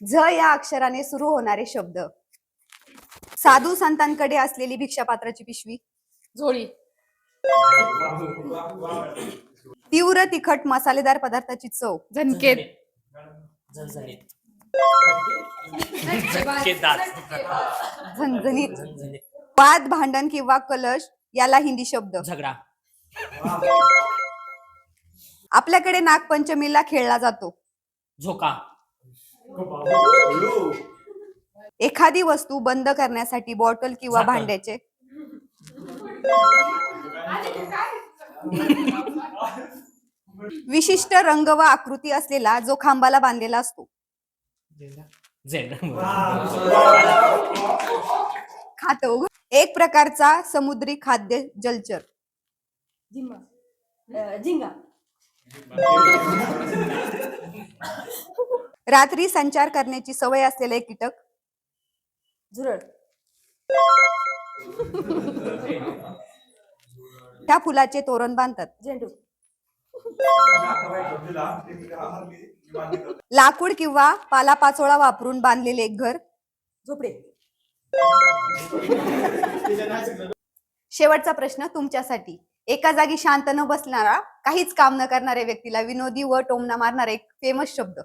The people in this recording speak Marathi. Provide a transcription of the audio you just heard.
झ या अक्षराने सुरू होणारे शब्द. साधू संतांकडे असलेली भिक्षापात्राची पिशवी. झोळी. तीव्र तिखट मसालेदार पदार्थाची चव. झणकेत. झणझणीत. वाद भांडण किंवा कलश याला हिंदी शब्द. झगडा. आपल्याकडे नागपंचमीला खेळला जातो. झोका. एखादी वस्तू बंद करण्यासाठी बॉटल किंवा झाकण. भांड्याचे. विशिष्ट रंग व आकृती असलेला जो खांबाला बांधलेला असतो. झेंड. खातो. एक प्रकारचा समुद्री खाद्य जलचर. झिंगा. रात्री संचार करण्याची सवय असलेले कीटक. झुरळ. त्या फुलाचे तोरण बांधतात. झेंडू. लाकूड किंवा पालापाचोळा वापरून बांधलेले एक घर. झोपडे. शेवटचा प्रश्न तुमच्यासाठी. एका जागी शांत न बसणारा, काहीच काम न करणाऱ्या व्यक्तीला विनोदी व टोमणा मारणारा एक फेमस शब्द.